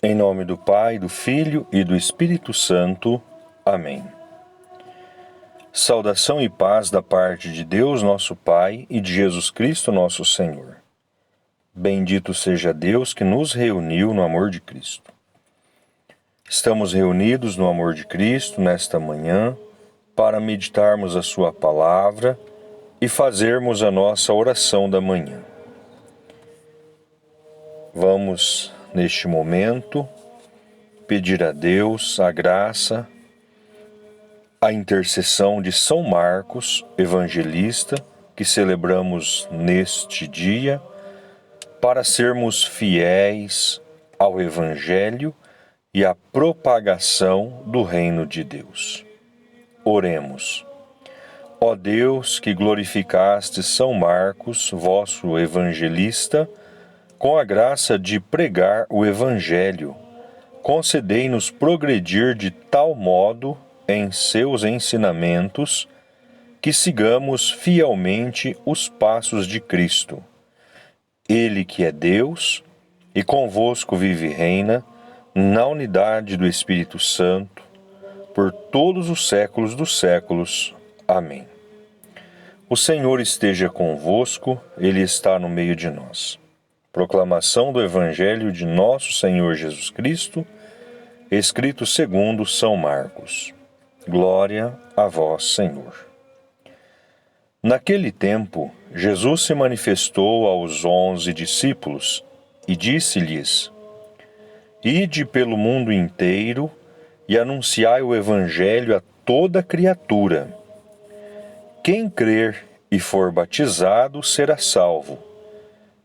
Em nome do Pai, do Filho e do Espírito Santo. Amém. Saudação e paz da parte de Deus, nosso Pai, e de Jesus Cristo, nosso Senhor. Bendito seja Deus que nos reuniu no amor de Cristo. Estamos reunidos no amor de Cristo nesta manhã para meditarmos a Sua palavra e fazermos a nossa oração da manhã. Vamos, neste momento, pedir a Deus a graça, a intercessão de São Marcos, evangelista, que celebramos neste dia, para sermos fiéis ao Evangelho e à propagação do reino de Deus. Oremos. Ó Deus, que glorificaste São Marcos, vosso evangelista, com a graça de pregar o Evangelho, concedei-nos progredir de tal modo em seus ensinamentos que sigamos fielmente os passos de Cristo. Ele que é Deus e convosco vive e reina na unidade do Espírito Santo, por todos os séculos dos séculos. Amém. O Senhor esteja convosco, Ele está no meio de nós. Proclamação do Evangelho de nosso Senhor Jesus Cristo, escrito segundo São Marcos. Glória a vós, Senhor. Naquele tempo, Jesus se manifestou aos 11 discípulos e disse-lhes: Ide pelo mundo inteiro e anunciai o Evangelho a toda criatura. Quem crer e for batizado será salvo.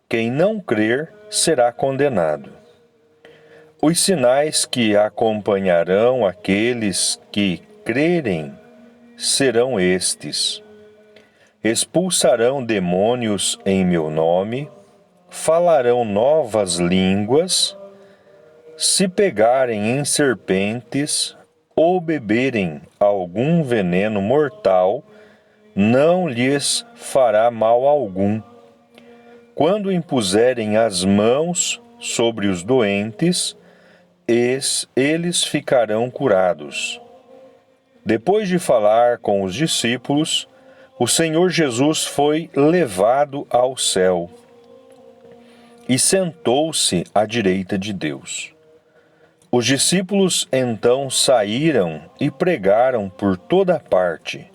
Quem não crer será condenado. Os sinais que acompanharão aqueles que crerem serão estes: expulsarão demônios em meu nome, falarão novas línguas, se pegarem em serpentes ou beberem algum veneno mortal, não lhes fará mal algum. Quando impuserem as mãos sobre os doentes, eles ficarão curados. Depois de falar com os discípulos, o Senhor Jesus foi levado ao céu e sentou-se à direita de Deus. Os discípulos então saíram e pregaram por toda parte.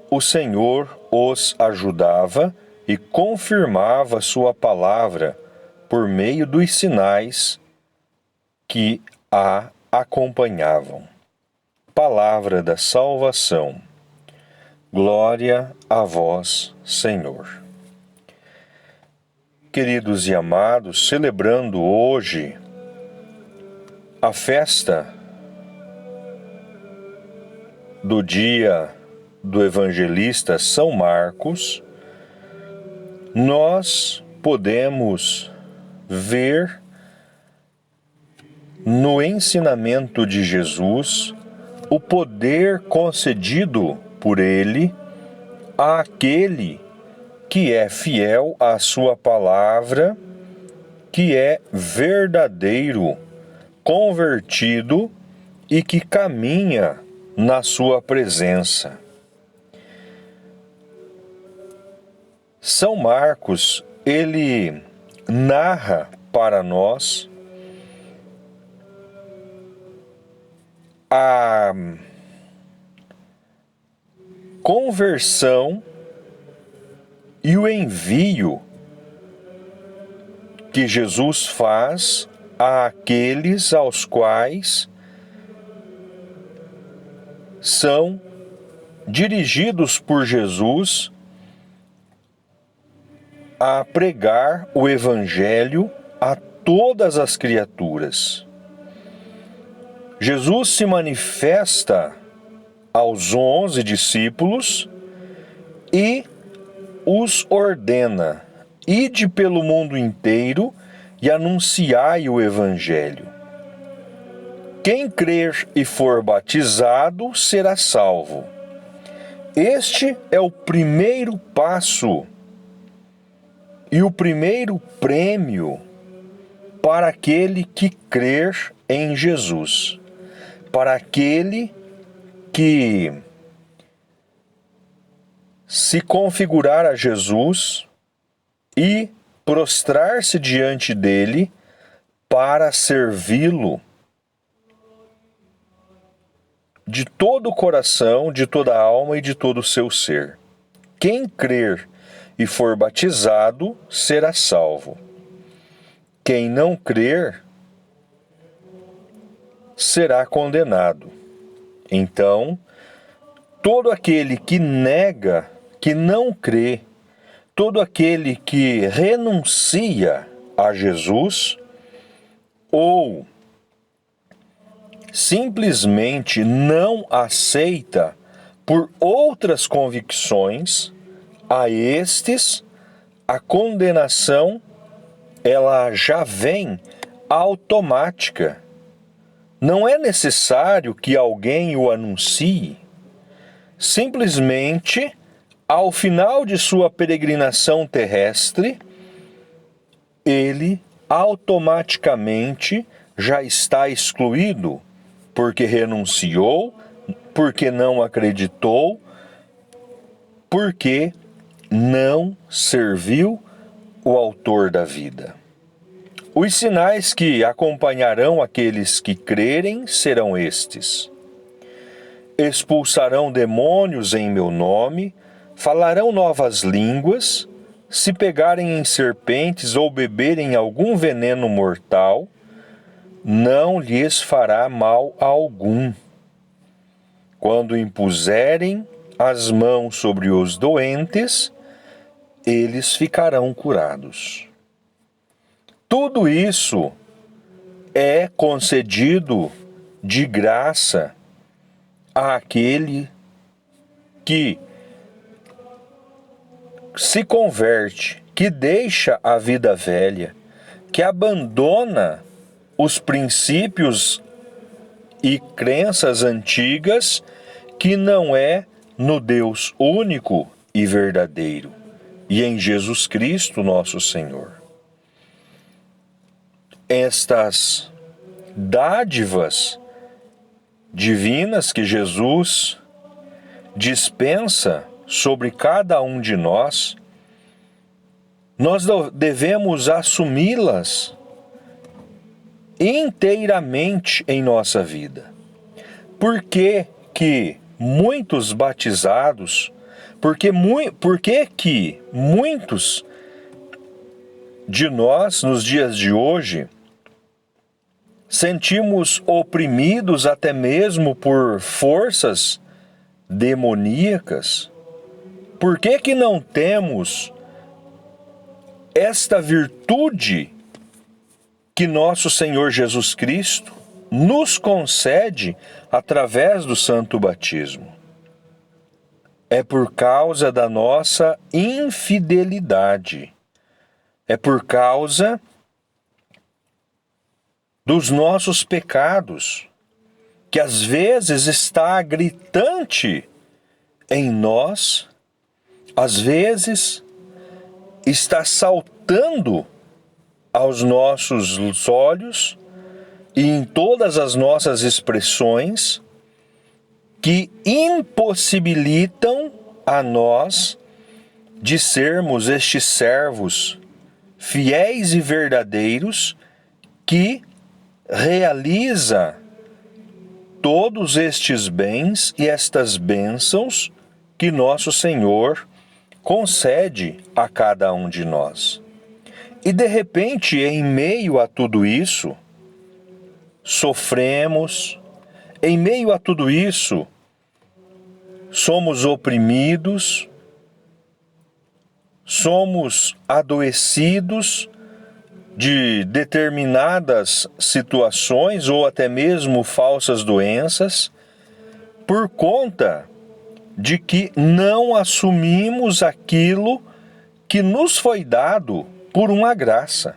O Senhor os ajudava e confirmava sua palavra por meio dos sinais que a acompanhavam. Palavra da salvação. Glória a vós, Senhor. Queridos e amados, celebrando hoje a festa do dia do evangelista São Marcos, nós podemos ver no ensinamento de Jesus o poder concedido por ele àquele que é fiel à sua palavra, que é verdadeiro, convertido e que caminha na sua presença. São Marcos, ele narra para nós a conversão e o envio que Jesus faz àqueles aos quais são dirigidos por Jesus a pregar o Evangelho a todas as criaturas. Jesus se manifesta aos 11 discípulos e os ordena: ide pelo mundo inteiro e anunciai o Evangelho. Quem crer e for batizado será salvo. Este é o primeiro passo e o primeiro prêmio para aquele que crer em Jesus, para aquele que se configurar a Jesus e prostrar-se diante dele para servi-lo de todo o coração, de toda a alma e de todo o seu ser. Quem crer e for batizado será salvo. Quem não crer será condenado. Então, todo aquele que nega, que não crê, todo aquele que renuncia a Jesus ou simplesmente não aceita por outras convicções, a estes a condenação ela já vem automática. Não é necessário que alguém o anuncie. Simplesmente, ao final de sua peregrinação terrestre, ele automaticamente já está excluído, porque renunciou, porque não acreditou, porque não serviu o autor da vida. Os sinais que acompanharão aqueles que crerem serão estes: expulsarão demônios em meu nome, falarão novas línguas, se pegarem em serpentes ou beberem algum veneno mortal, não lhes fará mal algum. Quando impuserem as mãos sobre os doentes, eles ficarão curados. Tudo isso é concedido de graça àquele que se converte, que deixa a vida velha, que abandona os princípios e crenças antigas, que não é no Deus único e verdadeiro, e em Jesus Cristo nosso Senhor. Estas dádivas divinas que Jesus dispensa sobre cada um de nós devemos assumi-las inteiramente em nossa vida. Por que muitos batizados, por que muitos de nós, nos dias de hoje, sentimos oprimidos até mesmo por forças demoníacas? Por que não temos esta virtude que nosso Senhor Jesus Cristo nos concede através do santo batismo? É por causa da nossa infidelidade. É por causa dos nossos pecados, que às vezes está gritante em nós, às vezes está saltando aos nossos olhos e em todas as nossas expressões, que impossibilitam a nós de sermos estes servos fiéis e verdadeiros que realiza todos estes bens e estas bênçãos que nosso Senhor concede a cada um de nós. E de repente, em meio a tudo isso, sofremos, em meio a tudo isso, somos oprimidos, somos adoecidos de determinadas situações ou até mesmo falsas doenças, por conta de que não assumimos aquilo que nos foi dado por uma graça.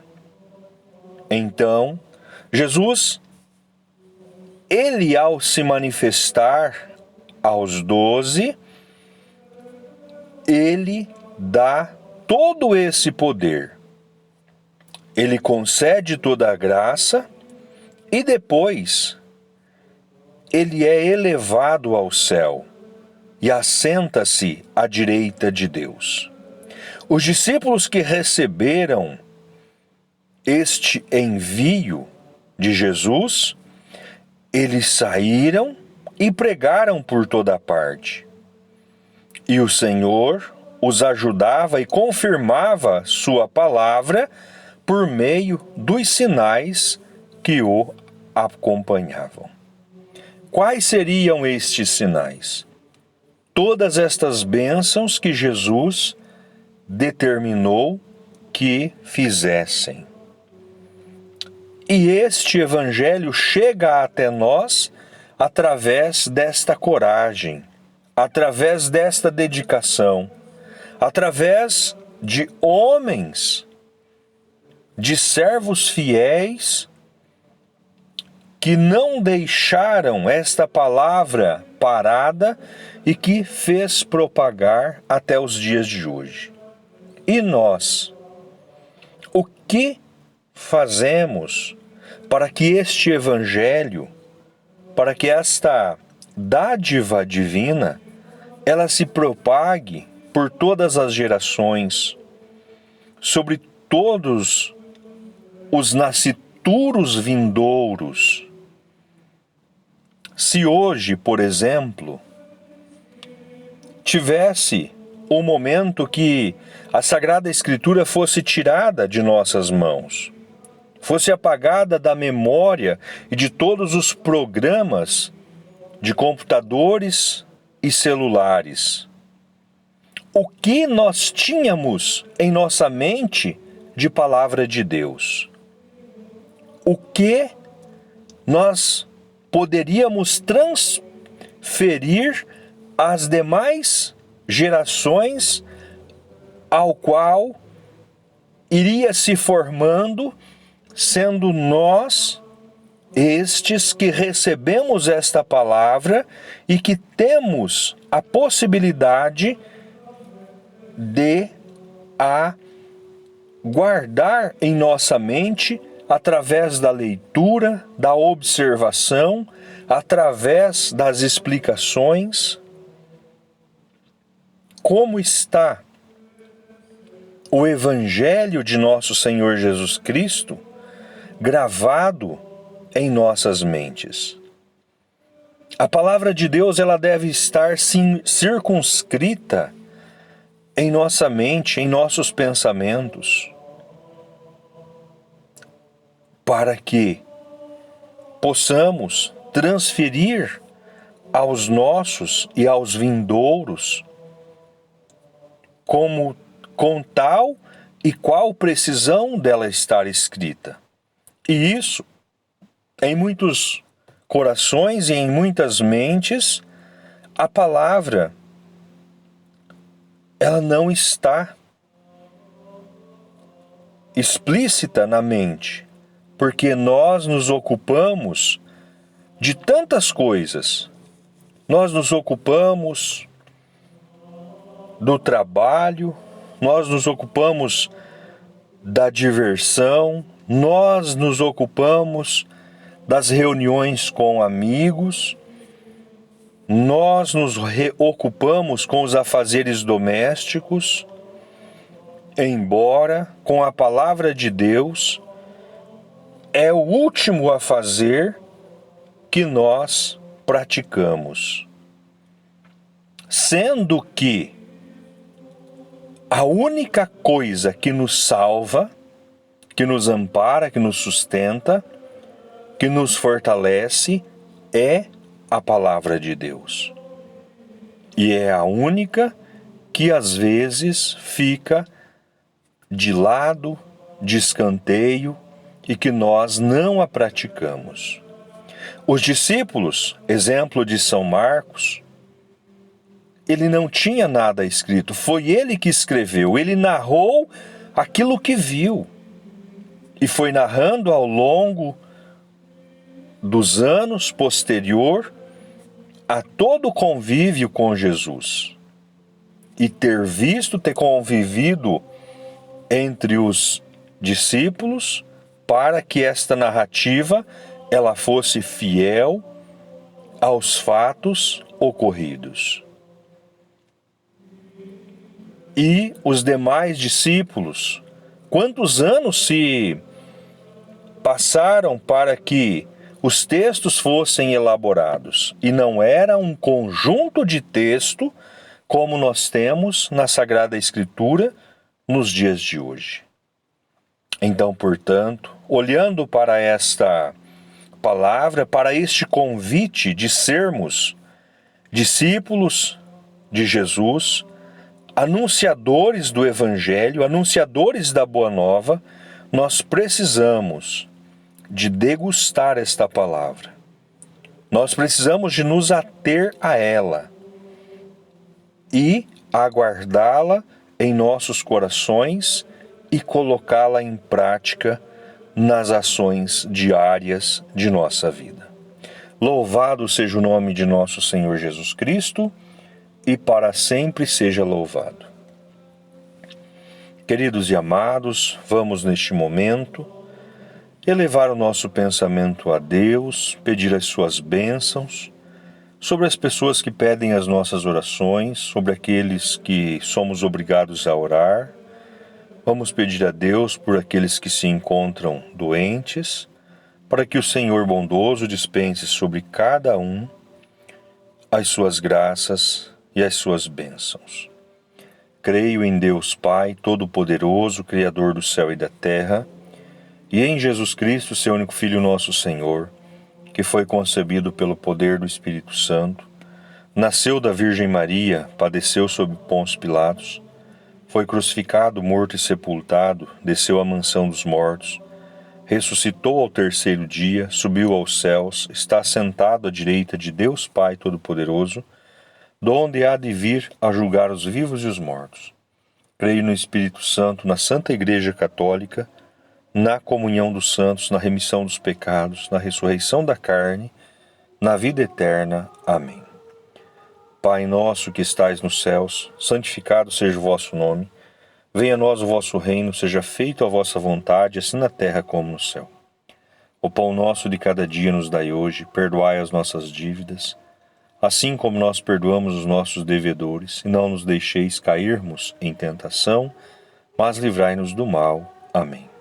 Então, Jesus, ele ao se manifestar aos 12, ele dá todo esse poder. Ele concede toda a graça e depois ele é elevado ao céu e assenta-se à direita de Deus. Os discípulos que receberam este envio de Jesus, eles saíram e pregaram por toda parte. E o Senhor os ajudava e confirmava sua palavra por meio dos sinais que o acompanhavam. Quais seriam estes sinais? Todas estas bênçãos que Jesus determinou que fizessem. E este evangelho chega até nós através desta coragem, através desta dedicação, através de homens, de servos fiéis, que não deixaram esta palavra parada e que fez propagar até os dias de hoje. E nós, o que fazemos para que este evangelho, para que esta dádiva divina, ela se propague por todas as gerações, sobre todos os nascituros vindouros? Se hoje, por exemplo, tivesse um momento que a Sagrada Escritura fosse tirada de nossas mãos, fosse apagada da memória e de todos os programas de computadores e celulares, o que nós tínhamos em nossa mente de palavra de Deus? O que nós poderíamos transferir às demais gerações, ao qual iria se formando, sendo nós estes que recebemos esta palavra e que temos a possibilidade de a guardar em nossa mente através da leitura, da observação, através das explicações. Como está o Evangelho de nosso Senhor Jesus Cristo gravado em nossas mentes? A palavra de Deus, ela deve estar circunscrita em nossa mente, em nossos pensamentos, para que possamos transferir aos nossos e aos vindouros com tal e qual precisão dela estar escrita. E isso, em muitos corações e em muitas mentes, a palavra, ela não está explícita na mente, porque nós nos ocupamos de tantas coisas. Nós nos ocupamos do trabalho, nós nos ocupamos da diversão, nós nos ocupamos das reuniões com amigos, nós nos ocupamos com os afazeres domésticos, embora com a palavra de Deus é o último a fazer que nós praticamos. Sendo que a única coisa que nos salva, que nos ampara, que nos sustenta, que nos fortalece, é a palavra de Deus. E é a única que às vezes fica de lado, de escanteio, e que nós não a praticamos. Os discípulos, exemplo de São Marcos, ele não tinha nada escrito, foi ele que escreveu, ele narrou aquilo que viu, e foi narrando ao longo dos anos posterior a todo o convívio com Jesus, e ter visto, ter convivido entre os discípulos para que esta narrativa ela fosse fiel aos fatos ocorridos. E os demais discípulos, quantos anos se passaram para que os textos fossem elaborados? E não era um conjunto de texto como nós temos na Sagrada Escritura nos dias de hoje. Então, portanto, olhando para esta palavra, para este convite de sermos discípulos de Jesus, anunciadores do Evangelho, anunciadores da Boa Nova, nós precisamos de degustar esta palavra. Nós precisamos de nos ater a ela e aguardá-la em nossos corações e colocá-la em prática nas ações diárias de nossa vida. Louvado seja o nome de nosso Senhor Jesus Cristo e para sempre seja louvado. Queridos e amados, vamos neste momento elevar o nosso pensamento a Deus, pedir as suas bênçãos sobre as pessoas que pedem as nossas orações, sobre aqueles que somos obrigados a orar. Vamos pedir a Deus por aqueles que se encontram doentes, para que o Senhor bondoso dispense sobre cada um as suas graças e as suas bênçãos. Creio em Deus Pai Todo-Poderoso, Criador do céu e da terra, e em Jesus Cristo, seu único Filho, nosso Senhor, que foi concebido pelo poder do Espírito Santo, nasceu da Virgem Maria, padeceu sob Pôncio Pilatos, foi crucificado, morto e sepultado, desceu à mansão dos mortos, ressuscitou ao terceiro dia, subiu aos céus, está sentado à direita de Deus Pai Todo-Poderoso, donde há de vir a julgar os vivos e os mortos. Creio no Espírito Santo, na Santa Igreja Católica, na comunhão dos santos, na remissão dos pecados, na ressurreição da carne, na vida eterna. Amém. Pai nosso que estais nos céus, santificado seja o vosso nome. Venha a nós o vosso reino, seja feita a vossa vontade, assim na terra como no céu. O pão nosso de cada dia nos dai hoje, perdoai as nossas dívidas, assim como nós perdoamos os nossos devedores, e não nos deixeis cairmos em tentação, mas livrai-nos do mal. Amém.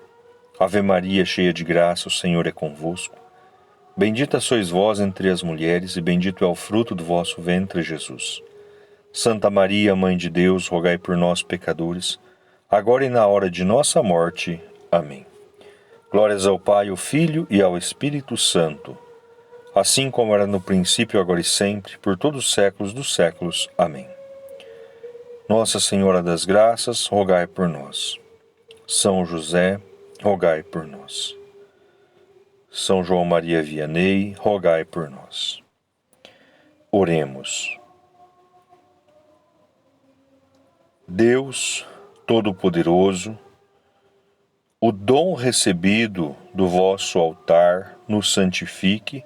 Ave Maria, cheia de graça, o Senhor é convosco. Bendita sois vós entre as mulheres, e bendito é o fruto do vosso ventre, Jesus. Santa Maria, Mãe de Deus, rogai por nós, pecadores, agora e na hora de nossa morte. Amém. Glórias ao Pai, ao Filho e ao Espírito Santo, assim como era no princípio, agora e sempre, por todos os séculos dos séculos. Amém. Nossa Senhora das Graças, rogai por nós. São José, rogai por nós. São João Maria Vianney, rogai por nós. Oremos. Deus Todo-Poderoso, o dom recebido do vosso altar nos santifique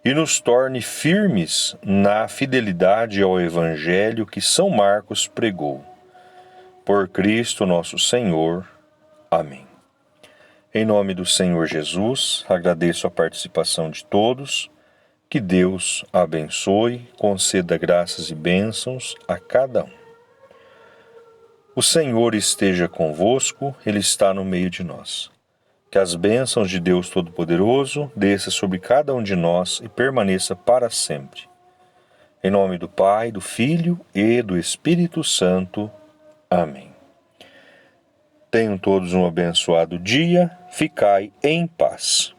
e nos torne firmes na fidelidade ao Evangelho que São Marcos pregou. Por Cristo nosso Senhor. Amém. Em nome do Senhor Jesus, agradeço a participação de todos. Que Deus abençoe, conceda graças e bênçãos a cada um. O Senhor esteja convosco, Ele está no meio de nós. Que as bênçãos de Deus Todo-Poderoso desça sobre cada um de nós e permaneça para sempre. Em nome do Pai, do Filho e do Espírito Santo. Amém. Tenham todos um abençoado dia, ficai em paz.